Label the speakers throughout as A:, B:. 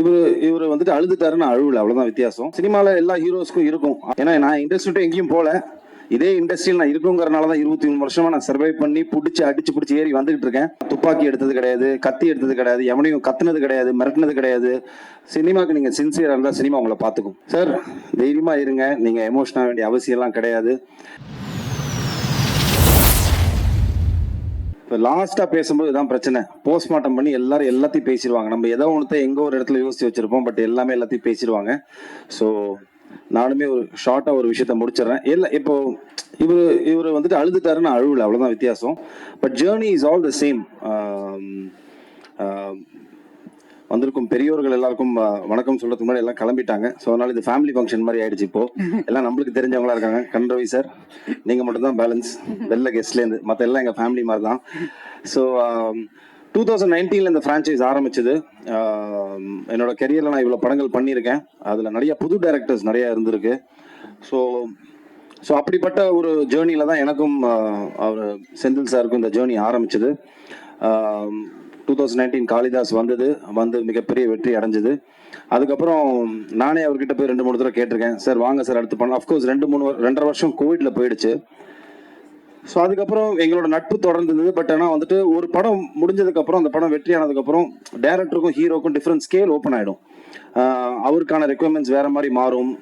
A: இவர் வந்துட்டு அழுதுட்டாருன்னு அழுவல, அவ்வளவுதான் வித்தியாசம். சினிமால எல்லா ஹீரோஸ்க்கும் இருக்கும். ஏன்னா நான் இண்டஸ்ட்ரி எங்கேயும் போல, இதே இண்டஸ்ட்ரியில் நான் இருக்குங்கிறனால தான் 23 வருஷமா நான் சர்வை பண்ணி அடிச்சு பிடிச்சி ஏறி வந்துகிட்டு இருக்கேன். துப்பாக்கி எடுத்தது கிடையாது, கத்தி எடுத்தது கிடையாது, எவனையும் கத்துனது கிடையாது, மிரட்டினது கிடையாது. சினிமாக்கு நீங்க சின்சியரா இருந்தா சினிமா உங்களை பார்த்துக்கும். சார் தைரியமா இருங்க, நீங்க எமோஷனா வேண்டிய அவசியம் எல்லாம் கிடையாது. இப்போ லாஸ்டா பேசும்போது தான் பிரச்சனை. போஸ்ட்மார்ட்டம் பண்ணி எல்லாரும் எல்லாத்தையும் பேசிடுவாங்க. நம்ம ஏதோ ஒன்று எங்க ஒரு இடத்துல யோசிச்சு வச்சிருப்போம், பட் எல்லாமே எல்லாத்தையும் பேசிடுவாங்க. ஸோ நானுமே ஒரு ஷார்ட்டா ஒரு விஷயத்த முடிச்சிடறேன். இல்லை இப்போ இவர் வந்துட்டு அழுதுட்டாருன்னு அழுவல, அவ்வளோதான் வித்தியாசம். But journey is all the same. வந்திருக்கும் பெரியோர்கள் எல்லாருக்கும் வணக்கம் சொல்றதுக்கு முன்னாடி எல்லாம் கிளம்பிட்டாங்க. ஸோ அதனால இது ஃபேமிலி ஃபங்க்ஷன் மாதிரி ஆயிடுச்சு. இப்போ எல்லாம் நம்மளுக்கு தெரிஞ்சவங்களா இருக்காங்க. கண்ரவி சார், நீங்க மட்டும் தான் பேலன்ஸ் வெளில கெஸ்ட்லேருந்து, மற்ற எல்லாம் எங்க ஃபேமிலி மாதிரி தான். ஸோ 2019 இந்த ஃப்ரான்ச்சைஸ் ஆரம்பிச்சது. என்னோட கெரியரில் நான் இவ்வளோ படங்கள் பண்ணியிருக்கேன். அதில் நிறைய புது டைரக்டர்ஸ் நிறைய இருந்திருக்கு. ஸோ அப்படிப்பட்ட ஒரு ஜேர்னியில் தான் எனக்கும் அவர் செந்தில் சாருக்கும் இந்த ஜேர்னி ஆரம்பிச்சது. 2019 காளிதாஸ் வந்து மிகப்பெரிய வெற்றி அடைஞ்சது. அதுக்கப்புறம் நானே அவர்கிட்ட போய் 2-3 தடவை கேட்டிருக்கேன், சார் வாங்க சார் அடுத்து பண்ணலாம். அஃப்கோர்ஸ் 2-2.5 வருஷம் கோவிட்ல போயிடுச்சு. ஸோ அதுக்கப்புறம் எங்களோட நட்பு தொடர்ந்தது. பட் ஆனால் வந்துட்டு ஒரு படம் முடிஞ்சதுக்கப்புறம், அந்த படம் வெற்றி ஆனதுக்கப்புறம் டைரக்டருக்கும் ஹீரோக்கும் டிஃப்ரெண்ட் ஸ்கேல் ஓப்பன் ஆகிடும். அவருக்கான ரெக்குவயர்மெண்ட்ஸ் வேற மாதிரி மாறும்.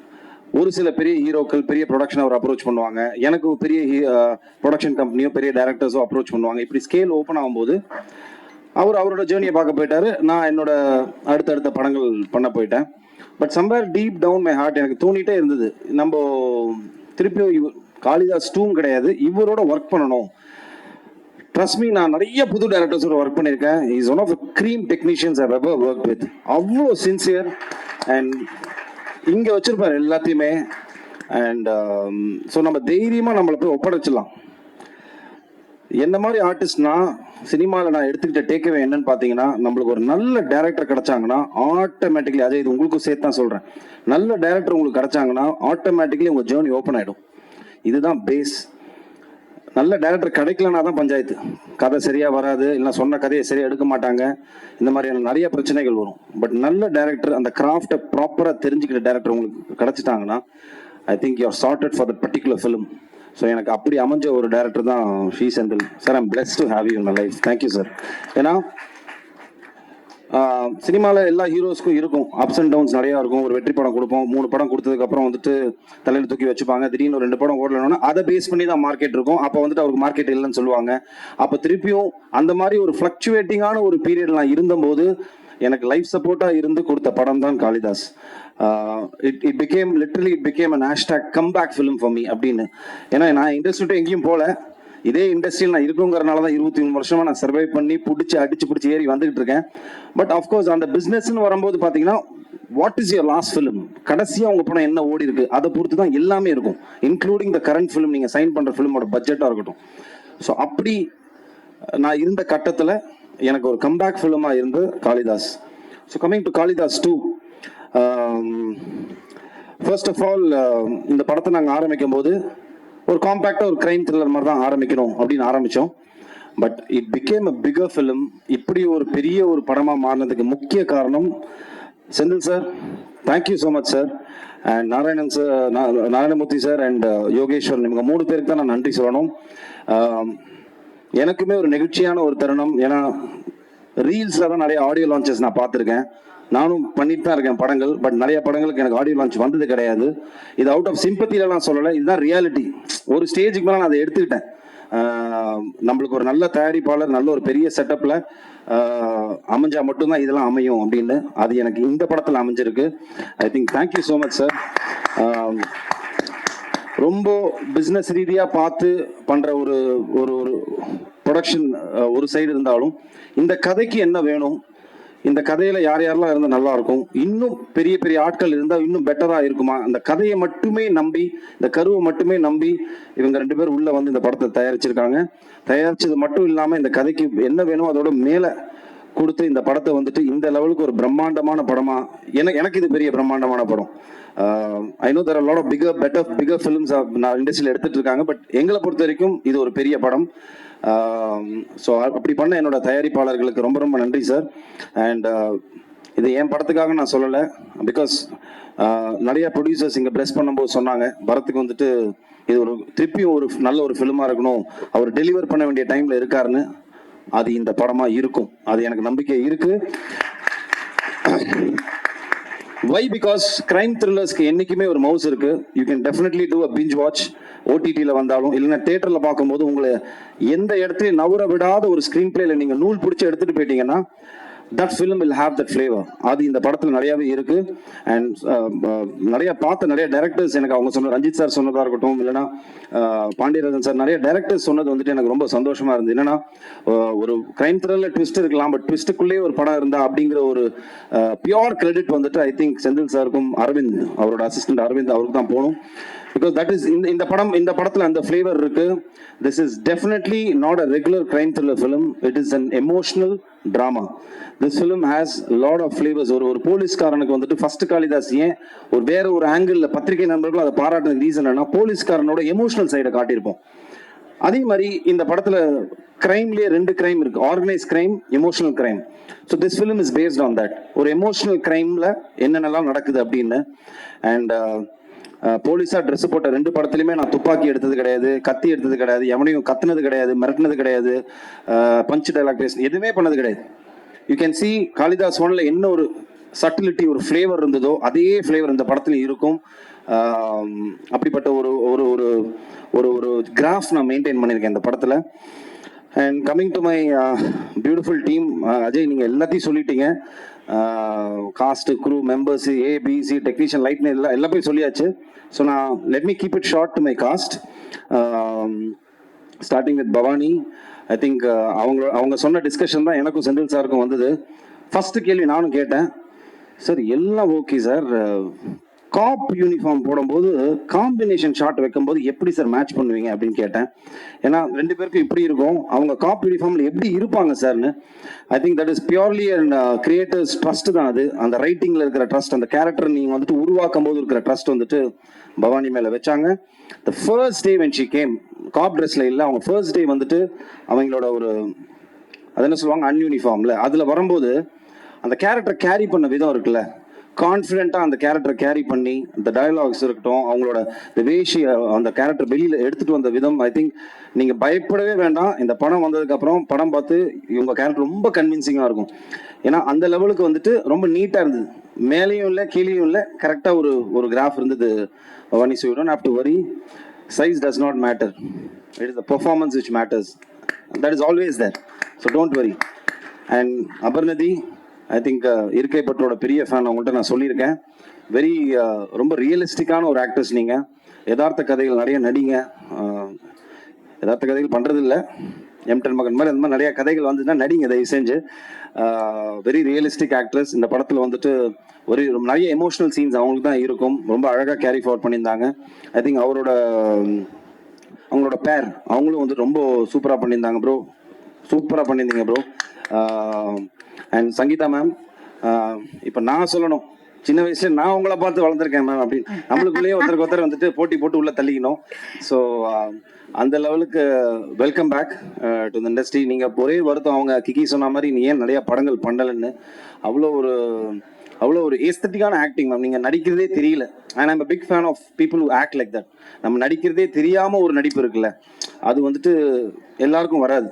A: ஒரு சில பெரிய ஹீரோக்கள் பெரிய ப்ரொடக்ஷன் அவர் அப்ரோச் பண்ணுவாங்க, எனக்கு பெரிய ப்ரொடக்ஷன் கம்பெனியோ பெரிய டைரக்டர்ஸோ அப்ரோச் பண்ணுவாங்க. இப்படி ஸ்கேல் ஓப்பன் ஆகும்போது அவரோட ஜேர்னியை பார்க்க போயிட்டாரு, நான் என்னோட அடுத்தடுத்த படங்கள் பண்ண போயிட்டேன். But somewhere deep down my heart எனக்கு தோணிட்டே இருந்தது, நம்ம திருப்பியும் காளிதாஸ் 2 கிடையாது, இவரோட ஒர்க் பண்ணணும். ட்ரஸ்ட் மீ, நான் நிறைய புது டைரக்டர்ஸோட ஒர்க் பண்ணியிருக்கேன். Is one of the cream technicians I ever worked with. அவ்வளோ சின்சியர் அண்ட் இங்கே வச்சிருப்பாரு எல்லாத்தையுமே. அண்ட் ஸோ நம்ம தைரியமாக நம்மளை போய் ஒப்படைச்சிடலாம். என்ன மாதிரி ஆர்டிஸ்ட்னா சினிமாவில் நான் எடுத்துக்கிட்ட டேக்அவே என்னன்னு பார்த்தீங்கன்னா, நம்மளுக்கு ஒரு நல்ல டைரக்டர் கிடைச்சாங்கன்னா ஆட்டோமேட்டிக்லி, அதே இது உங்களுக்கும் சேர்த்து தான் சொல்கிறேன், நல்ல டைரக்டர் உங்களுக்கு கிடைச்சாங்கன்னா ஆட்டோமேட்டிக்லி உங்கள் ஜேர்னி ஓப்பன் ஆகிடும். இதுதான் பேஸ். நல்ல டைரக்டர் கிடைக்கலனா தான் பஞ்சாயத்து. கதை சரியாக வராது, இல்லை சொன்ன கதையை சரியாக எடுக்க மாட்டாங்க, இந்த மாதிரியான நிறைய பிரச்சனைகள் வரும். பட் நல்ல டைரக்டர், அந்த கிராஃப்டை ப்ராப்பராக தெரிஞ்சுக்கிற டைரக்டர் உங்களுக்கு கிடைச்சிட்டாங்கன்னா, I think you are sorted for that particular film. So எனக்கு அப்படி அமைஞ்ச ஒரு டைரக்டர் தான் Shri Senthil sir. I'm blessed to have you in my life. Thank you sir. ஏன்னா சினிமாவில் எல்லா ஹீரோஸ்க்கும் இருக்கும் அப்ஸ் அண்ட் டவுன்ஸ் நிறையா இருக்கும். ஒரு வெற்றி படம் கொடுப்போம், 3 படம் கொடுத்ததுக்கப்புறம் வந்துட்டு தலையில் தூக்கி வச்சுப்பாங்க. திடீர்னு ஒரு 2 படம் ஓடலன்னா அதை பேஸ் பண்ணி தான் மார்க்கெட் இருக்கும். அப்போ வந்துட்டு அவருக்கு மார்க்கெட் இல்லைன்னு சொல்லுவாங்க. அப்போ திருப்பியும் அந்த மாதிரி ஒரு ஃப்ளக்சுவேட்டிங்கான ஒரு பீரியட் நான் இருந்தபோது எனக்கு லைஃப் சப்போர்ட்டாக இருந்து கொடுத்த படம் தான் Kalidas. It became an hashtag comeback film for me அப்படின்னு. ஏன்னா நான் இண்டஸ்ட்ரி எங்கேயும் போல, இதே இண்டஸ்ட்ரியில் நான் இருக்குங்கிறனால தான் 23 வருஷமா நான் சர்வை பண்ணி அடிச்சு பிடிச்சி ஏறி வந்துகிட்டு இருக்கேன். பட் அஃப்கோர்ஸ் அந்த பிஸ்னஸ்ன்னு வரும்போது பார்த்தீங்கன்னா, what is your last film, கடைசியாக உங்கள் படம் என்ன ஓடி இருக்கு, அதை பொறுத்து தான் எல்லாமே இருக்கும், இன்க்ளூடிங் த கரண்ட் ஃபிலிம், நீங்கள் சைன் பண்ணுற ஃபிலிமோட பட்ஜெட்டாக இருக்கட்டும். ஸோ அப்படி நான் இருந்த கட்டத்தில் எனக்கு ஒரு கம்பேக் ஃபிலிமாக இருந்து Kalidas. So coming to Kalidas 2, first of all இந்த படத்தை நாங்கள் ஆரம்பிக்கும் போது ஒரு காம்பேக்டாக ஒரு கிரைம் த்ரில்லர் மாதிரி தான் ஆரம்பிக்கணும் அப்படின்னு ஆரம்பித்தோம். But it became a bigger film. இப்படி ஒரு பெரிய ஒரு படமாக மாறினதுக்கு முக்கிய காரணம் Senthil sir. Thank you so much sir. And Narayanamurthy sir and Yogeswaran, இவங்க 3 பேருக்கு தான் நான் நன்றி சொல்லணும். எனக்குமே ஒரு நெகிழ்ச்சியான ஒரு தருணம். ஏன்னா ரீல்ஸில் தான் நிறைய ஆடியோ லான்ச்சஸ் நான் பார்த்துருக்கேன், நானும் பண்ணிட்டு தான் இருக்கேன் படங்கள். பட் நிறைய படங்களுக்கு எனக்கு ஆடியோ லான்ச் வந்தது கிடையாது. இது அவுட் ஆஃப் சிம்பத்தியில நான் சொல்லலை, இதுதான் ரியாலிட்டி. ஒரு ஸ்டேஜுக்கு மேலே நான் அதை எடுத்துக்கிட்டேன். நம்மளுக்கு ஒரு நல்ல தயாரிப்பாளர், நல்ல ஒரு பெரிய செட்டப்பில் அமைஞ்சா மட்டும்தான் இதெல்லாம் அமையும் அப்படின்னு. அது எனக்கு இந்த படத்தில் அமைஞ்சிருக்கு. I think thank you so much sir. ரொம்ப பிஸ்னஸ் ரீதியாக பார்த்து பண்ணுற ஒரு ஒரு ப்ரொடக்ஷன் ஒரு சைடு இருந்தாலும், இந்த கதைக்கு என்ன வேணும், இந்த கதையில யாரெல்லாம் இருந்தால் நல்லா இருக்கும், இன்னும் பெரிய பெரிய ஆட்கள் இருந்தால் இன்னும் பெட்டரா இருக்குமா, அந்த கதையை மட்டுமே நம்பி, இந்த கருவை மட்டுமே நம்பி இவங்க 2 பேர் உள்ள வந்து இந்த படத்தை தயாரிச்சிருக்காங்க. தயாரிச்சது மட்டும் இல்லாமல் இந்த கதைக்கு என்ன வேணும் அதோட மேலே கொடுத்து இந்த படத்தை வந்துட்டு இந்த லெவலுக்கு ஒரு பிரம்மாண்டமான படமா, எனக்கு இது பெரிய பிரம்மாண்டமான படம். I know there are lot of bigger films நான் இண்டஸ்ட்ரியில் எடுத்துட்டு இருக்காங்க. பட் எங்களை பொறுத்த வரைக்கும் இது ஒரு பெரிய படம். ஸோ அப்படி பண்ண என்னோட தயாரிப்பாளர்களுக்கு ரொம்ப ரொம்ப நன்றி சார். அண்ட் இது என் படத்துக்காக நான் சொல்லலை, பிகாஸ் நிறைய ப்ரொடியூசர்ஸ் இங்கே ப்ளஸ் பண்ணும்போது சொன்னாங்க பரத்துக்கு வந்துட்டு இது ஒரு திருப்பியும் ஒரு நல்ல ஒரு ஃபிலிமாக இருக்கணும், அவர் டெலிவர் பண்ண வேண்டிய டைமில் இருக்காருன்னு. அது இந்த படமாக இருக்கும், அது எனக்கு நம்பிக்கை இருக்குது. வை பிகாஸ் கிரைம் த்ரில்லர்ஸ்க்கு என்றைக்குமே ஒரு மவுஸ் இருக்கு. You can definitely do a binge watch. ஓடிடியில் வந்தாலும் இல்லைன்னா தேட்டரில் பார்க்கும்போது உங்களை எந்த இடத்துலையும் நவுற விடாத ஒரு ஸ்க்ரீன் பிளேல நீங்கள் நூல் பிடிச்சி எடுத்துகிட்டு போயிட்டீங்கன்னா that film will have that flavor. அது இந்த படத்தில் நிறையாவே இருக்கு. அண்ட் நிறைய பார்த்த நிறைய டைரக்டர்ஸ் எனக்கு அவங்க சொன்ன ரஞ்சித் சார் சொன்னதாக இருக்கட்டும், இல்லைன்னா பாண்டியராஜன் சார், நிறைய டைரக்டர்ஸ் சொன்னது வந்துட்டு எனக்கு ரொம்ப சந்தோஷமா இருந்தது. என்னன்னா ஒரு கிரைம் த்ரில்லர் ட்விஸ்ட் இருக்கலாம், பட் ட்விஸ்ட்டுக்குள்ளேயே ஒரு படம் இருந்தா அப்படிங்கிற ஒரு பியோர் கிரெடிட் வந்துட்டு ஐ திங்க் செந்தில் சாருக்கும் அரவிந்த், அவரோட அசிஸ்டன்ட் அரவிந்த், அவருக்கு தான் போகணும். Because that is இந்த படத்துல அந்த ஃப்ளேவர் இருக்கு. This is definitely not a regular crime thriller film. It is an emotional drama. This film has a lot of flavors. ஒரு போலீஸ்காரனுக்கு வந்துட்டு ஃபர்ஸ்ட் காளிதாஸ் ஏன் ஒரு வேற ஒரு ஆங்கிள் பத்திரிகை நண்பர்களும் அதை பாராட்டுறது ரீசன் என்ன, போலீஸ்காரனோட எமோஷனல் சைடை காட்டியிருப்போம். அதே மாதிரி இந்த படத்துல கிரைம்லயே 2 கிரைம் இருக்கு, organise crime, emotional crime. So this film is based on that. ஒரு எமோஷனல் கிரைம்ல என்னென்னலாம் நடக்குது அப்படின்னு. அண்ட் போலீஸா ட்ரெஸ் போட்ட 2 படத்துலையுமே நான் துப்பாக்கி எடுத்தது கிடையாது, கத்தி எடுத்தது கிடையாது, எவனையும் கத்துனது கிடையாது, மிரட்டினது கிடையாது, பஞ்ச் டைலாக் பேச எதுவுமே பண்ணது கிடையாது. யூ கேன் சி காளிதாஸ் 1ல என்ன ஒரு சட்டிலிட்டி, ஒரு ஃப்ளேவர் இருந்ததோ அதே ஃப்ளேவர் இந்த படத்துலையும் இருக்கும். அப்படிப்பட்ட ஒரு ஒரு ஒரு ஒரு ஒரு கிராஃப் நான் மெயின்டைன் பண்ணியிருக்கேன் இந்த படத்தில். And coming to my beautiful team, Ajay நீங்கள் எல்லாத்தையும் சொல்லிட்டீங்க. Cast, crew, members, ABC, technician, லைட்னு எல்லாம் போய் சொல்லியாச்சு. ஸோ நான் let me keep it short to my cast. Starting with Bhavani. I think அவங்க சொன்ன டிஸ்கஷன் தான் எனக்கும் செந்தில் சாருக்கும் வந்தது. ஃபர்ஸ்ட் கேள்வி நானும் கேட்டேன், சார் எல்லாம் ஓகே சார், காப் யூனிஃபார்ம் போடும்போது காம்பினேஷன் ஷாட் வைக்கும்போது எப்படி சார் மேட்ச் பண்ணுவீங்க அப்படின்னு கேட்டேன். ஏன்னா 2 பேருக்கும் இப்படி இருக்கும், அவங்க காப் யூனிஃபார்ம்ல எப்படி இருப்பாங்க சார்னு. I think that is purely and creators trust தான் அது. அந்த ரைட்டிங்ல இருக்கிற ட்ரஸ்ட், அந்த கேரக்டர் நீங்க வந்துட்டு உருவாக்கும் போது இருக்கிற ட்ரஸ்ட் வந்துட்டு பவானி மேல வச்சாங்க. The first day when she came, cop ட்ரெஸ்ல இல்லை, அவங்க ஃபர்ஸ்ட் டே வந்துட்டு அவங்களோட ஒரு அது என்ன சொல்லுவாங்க அன்யூனிஃபார்ம்ல அதுல வரும்போது அந்த கேரக்டர் கேரி பண்ண விதம் இருக்குல்ல, கான்ஃபிடென்ட்டாக அந்த கேரக்டர் கேரி பண்ணி இந்த டயலாக்ஸ் இருக்கட்டும், அவங்களோட வேஷி அந்த கேரக்டர் வெளியில் எடுத்துகிட்டு வந்த விதம், ஐ திங்க் நீங்கள் பயப்படவே வேண்டாம். இந்த படம் வந்ததுக்கப்புறம் படம் பார்த்து இவங்க கேரக்டர் ரொம்ப கன்வின்சிங்காக இருக்கும். ஏன்னா அந்த லெவலுக்கு வந்துட்டு ரொம்ப நீட்டாக இருந்தது, மேலேயும் இல்லை கீழேயும் இல்லை, கரெக்டாக ஒரு ஒரு கிராஃப் இருந்தது Bhavani. So you don't have to worry, size does not matter, it is the performance which matters, that is always there, so don't worry. And Aparnathi, I think இருக்கை பற்றோட பெரிய ஃபேன், அவங்கள்ட்ட நான் சொல்லியிருக்கேன். வெரி ரொம்ப ரியலிஸ்டிக்கான ஒரு ஆக்டர்ஸ் நீங்கள். யதார்த்த கதைகள் நிறைய நடிங்க. யதார்த்த கதைகள் பண்ணுறது இல்லை, M10 மகன் மாதிரி அந்த மாதிரி நிறைய கதைகள் வந்துச்சுன்னா நடிங்க தயவு செஞ்சு. Very realistic actress. இந்த படத்தில் வந்துட்டு ஒரு நிறைய எமோஷனல் சீன்ஸ் அவங்களுக்கு தான் இருக்கும், ரொம்ப அழகாக கேரி ஃபார்வர்ட் பண்ணியிருந்தாங்க. ஐ திங்க் அவங்களோட பேர் அவங்களும் வந்து ரொம்ப சூப்பராக பண்ணியிருந்தாங்க ப்ரோ, சூப்பராக பண்ணியிருந்தீங்க ப்ரோ. அண்ட் சங்கீதா மேம், இப்போ நான் சொல்லணும், சின்ன வயசுல நான் உங்களை பார்த்து வளர்ந்துருக்கேன் மேம் அப்படின்னு நம்மளுக்குள்ளேயே ஒருத்தர் வந்துட்டு போட்டி போட்டு உள்ள தள்ளிக்கணும். ஸோ அந்த லெவலுக்கு welcome back to the industry. நீங்கள் ஒரே வருத்தம், அவங்க கிக்கி சொன்ன மாதிரி நீ ஏன் நிறையா படங்கள் பண்ணலன்னு. அவ்வளோ ஒரு ஏஸ்தட்டிக்கான ஆக்டிங் மேம், நீங்கள் நடிக்கிறதே தெரியல. And I'm big fan of people who act like that. நம்ம நடிக்கிறதே தெரியாமல் ஒரு நடிப்பு இருக்குல்ல, அது வந்துட்டு எல்லாருக்கும் வராது.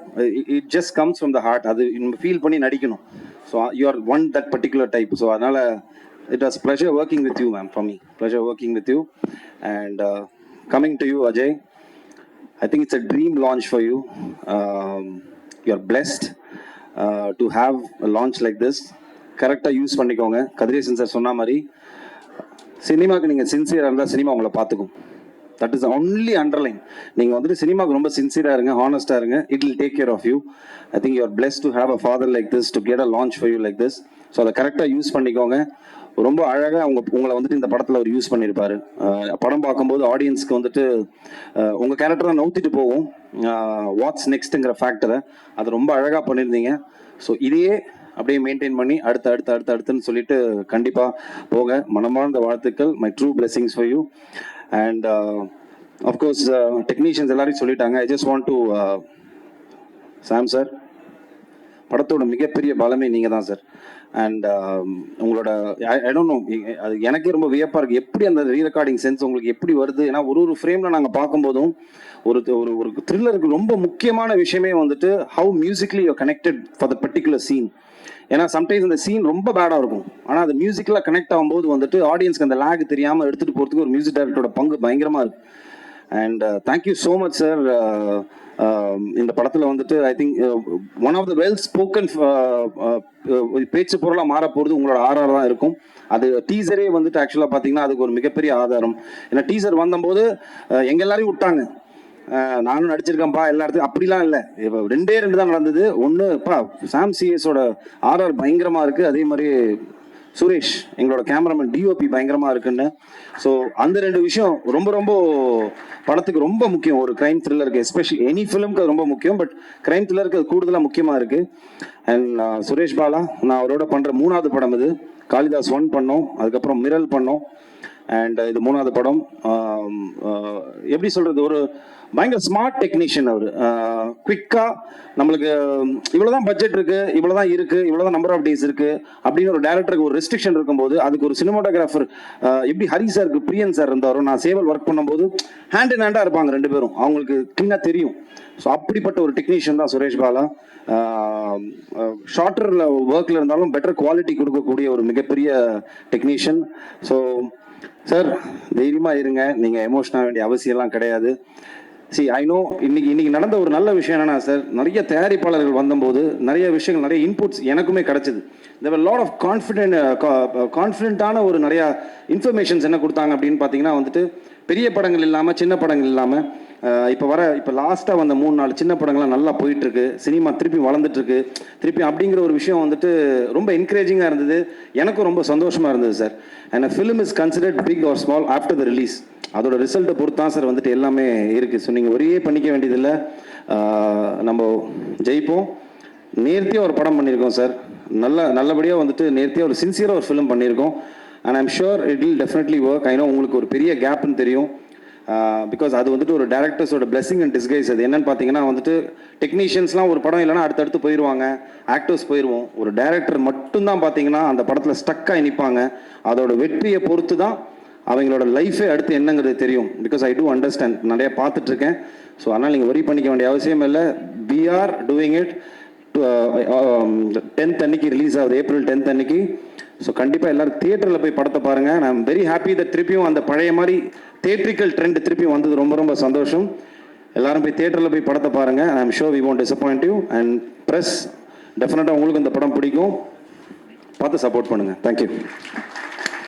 A: It just comes from the heart. அது நம்ம ஃபீல் பண்ணி நடிக்கணும். So you are one that particular type. So அதனால் it was pleasure working with you ma'am, for me pleasure working with you. And coming to you Ajay, I think it's a dream launch for you. You're blessed to have a launch like this. கரெக்டாக use பண்ணிக்கோங்க. Kathiresan sir சொன்ன மாதிரி சினிமாவுக்கு நீங்கள் சின்சியராக இருந்தால் cinema உங்களை பார்த்துக்கும். That is only underline. நீங்கள் வந்துட்டு சினிமாவுக்கு ரொம்ப சின்சியராக இருங்க, ஹானஸ்டாக இருங்க, it will take care of you. I think you are blessed to have a father like this, to get a launch for you like this. So அதை கரெக்டாக யூஸ் பண்ணிக்கோங்க. ரொம்ப அழகாக உங்களை வந்துட்டு இந்த படத்தில் அவர் யூஸ் பண்ணியிருப்பாரு. படம் பார்க்கும்போது ஆடியன்ஸ்க்கு வந்துட்டு உங்கள் கேரக்டர் தான் நவுத்திட்டு போகும், வாட்ஸ் நெக்ஸ்ட்டுங்கிற ஃபேக்டரை அது ரொம்ப அழகாக பண்ணியிருந்தீங்க. ஸோ இதையே அப்படியே மெயின்டைன் பண்ணி அடுத்துன்னு சொல்லிட்டு கண்டிப்பாக போக மனமார்ந்த வாழ்த்துக்கள். My true blessings for you. And of course technicians எல்லாரையும் சொல்லிட்டாங்க. I just want to Sam sir, படத்தோட மிகப்பெரிய பலமே நீங்கள் தான் சார். அண்ட் உங்களோட ஐ டோன்ட் நோ, அது எனக்கே ரொம்ப வியப்பாக இருக்குது. எப்படி அந்த ரீரெக்கார்டிங் சென்ஸ் உங்களுக்கு எப்படி வருது? ஏன்னா ஒரு ஃப்ரேமில் நாங்கள் பார்க்கும்போதும் ஒரு ஒரு ஒரு த்ரில்லருக்கு ரொம்ப முக்கியமான விஷயமே வந்துட்டு how musically you connected for the particular scene. ஏன்னா சம்டைம்ஸ் இந்த சீன் ரொம்ப பேடாக இருக்கும், ஆனால் அது மியூசிக்கில் கனெக்ட் ஆகும்போது வந்துட்டு ஆடியன்ஸ்க்கு அந்த லேக் தெரியாமல் எடுத்துகிட்டு போகிறதுக்கு ஒரு மியூசிக் டைரக்டரோட பங்கு பயங்கரமாக இருக்குது. And thank you so much sir. இந்த படத்தில் வந்துட்டு I think one of the well spoken பேச்சு பொருளாக மாற போகிறது உங்களோட ஆர்ஆர் தான் இருக்கும். அது டீசரே வந்துட்டு ஆக்சுவலாக பார்த்தீங்கன்னா அதுக்கு ஒரு மிகப்பெரிய ஆதாரம். ஏன்னா டீசர் வந்தபோது எங்கள் எல்லாரையும் விட்டாங்க, நானும் நடிச்சிருக்கேன்ப்பா எல்லா இடத்துக்கும், அப்படிலாம் இல்லை. இப்போ 2 தான் நடந்தது. ஒன்றுப்பா சாம் சிஎஸோட ஆர்ஆர் பயங்கரமாக இருக்குது, அதே மாதிரி சுரேஷ் எங்களோட கேமராமேன் டிஓபி பயங்கரமாக இருக்குன்னு. ஸோ அந்த 2 விஷயம் ரொம்ப ரொம்ப படத்துக்கு ரொம்ப முக்கியம். ஒரு கிரைம் த்ரில்லருக்கு, எஸ்பெஷலி எனி ஃபிலிம்க்கு அது ரொம்ப முக்கியம், பட் கிரைம் த்ரில்லருக்கு அது கூடுதலாக முக்கியமாக இருக்குது. அண்ட் சுரேஷ் பாலா நான் அவரோட பண்ணுற 3வது படம் இது. காளிதாஸ் 1 பண்ணோம், அதுக்கப்புறம் மிரல் பண்ணோம், அண்ட் இது 3வது படம். எப்படி சொல்கிறது, ஒரு பயங்கர ஸ்மார்ட் டெக்னீஷியன் அவர். குவிக்காக நம்மளுக்கு இவ்வளோதான் பட்ஜெட் இருக்குது, இவ்வளோதான் இருக்குது, இவ்வளோதான் நம்பர் ஆஃப் டேஸ் இருக்குது அப்படின்னு ஒரு டேரக்டருக்கு ஒரு ரெஸ்ட்ரிக்ஷன் இருக்கும்போது அதுக்கு ஒரு சினிமாட்டோகிராஃபர் எப்படி ஹரி சாருக்கு பிரியன் சார் இருந்தாரோ, நான் சேவல் ஒர்க் பண்ணும்போது ஹேண்ட் இன் ஹேண்டாக இருப்பாங்க 2 பேரும், அவங்களுக்கு க்ளீனாக தெரியும். ஸோ அப்படிப்பட்ட ஒரு டெக்னீஷியன் தான் சுரேஷ் பாலா. ஷார்ட்டரில் ஒர்க்கில் இருந்தாலும் பெட்டர் குவாலிட்டி கொடுக்கக்கூடிய ஒரு மிகப்பெரிய டெக்னீஷியன். ஸோ சார் தைரியமாக இருங்க, நீங்கள் எமோஷனாக வேண்டிய அவசியம்லாம் கிடையாது. ஐ நோ இன்னைக்கு நடந்த ஒரு நல்ல விஷயம் என்னன்னா சார், நிறைய தயாரிப்பாளர்கள் வந்தபோது நிறைய விஷயங்கள், நிறைய இன்புட்ஸ் எனக்குமே கிடைச்சிது. தேர் வர் லாட் ஆஃப் கான்ஃபிடென்ட்டான ஒரு நிறையா இன்ஃபர்மேஷன்ஸ் என்ன கொடுத்தாங்க அப்படின்னு பார்த்தீங்கன்னா வந்துட்டு, பெரிய படங்கள் இல்லாமல் சின்ன படங்கள் இல்லாமல் இப்போ லாஸ்ட்டாக வந்த 3-4 சின்ன படங்கள்லாம் நல்லா போயிட்டுருக்கு, சினிமா திருப்பி வளர்ந்துட்டுருக்கு திருப்பி அப்படிங்கிற ஒரு விஷயம் வந்துட்டு ரொம்ப என்கரேஜிங்காக இருந்தது. எனக்கும் ரொம்ப சந்தோஷமாக இருந்தது sir. And film is considered big or small after the release. அதோட ரிசல்ட்டை பொறுத்து தான் சார் வந்துட்டு எல்லாமே இருக்குது. ஸோ நீங்கள் ஒரே பண்ணிக்க வேண்டியதில்லை, நம்ம ஜெயிப்போம். நேர்த்தியாக ஒரு படம் பண்ணியிருக்கோம் சார், நல்லபடியாக வந்துட்டு நேர்த்தியாக ஒரு சின்சியராக ஒரு ஃபிலிம் பண்ணியிருக்கோம். And I'm sure it will definitely work. I know உங்களுக்கு ஒரு பெரிய கேப்னு தெரியும், பிகாஸ் அது வந்துட்டு ஒரு டேரக்டர்ஸோட பிளெஸிங் அண்ட் டிஸ்கைஸ். அது என்னன்னு பார்த்தீங்கன்னா வந்துட்டு டெக்னீஷியன்ஸ்லாம் ஒரு படம் இல்லைனா அடுத்தடுத்து போயிடுவாங்க, ஆக்டர்ஸ் போயிடுவோம். ஒரு டேரக்டர் மட்டும்தான் பார்த்தீங்கன்னா அந்த படத்தில் ஸ்டக்காக நிற்பாங்க. அதோட வெற்றியை பொறுத்து தான் அவங்களோட லைஃபே அடுத்து என்னங்கிறது தெரியும். பிகாஸ் ஐ டூ அண்டர்ஸ்டாண்ட், நிறைய பார்த்துட்ருக்கேன். ஸோ அதனால் நீங்கள் வரி பண்ணிக்க வேண்டிய அவசியம் இல்லை. We are doing it. 10th அன்னைக்கு ரிலீஸ் ஆகுது, April 10th அன்னைக்கு. ஸோ கண்டிப்பாக எல்லோரும் தியேட்டரில் போய் படத்தை பாருங்கள். நான் வெரி ஹாப்பி தட் திருப்பியும் அந்த பழைய மாதிரி தியேட்ரிக்கல் ட்ரெண்ட் திருப்பியும் வந்தது ரொம்ப ரொம்ப சந்தோஷம். எல்லாரும் போய் தியேட்டரில் போய் படத்தை பாருங்கள். I am sure we won't disappoint you. And press டெஃபினட்டாக உங்களுக்கு இந்த படம் பிடிக்கும், பார்த்து சப்போர்ட் பண்ணுங்கள். தேங்க்யூ.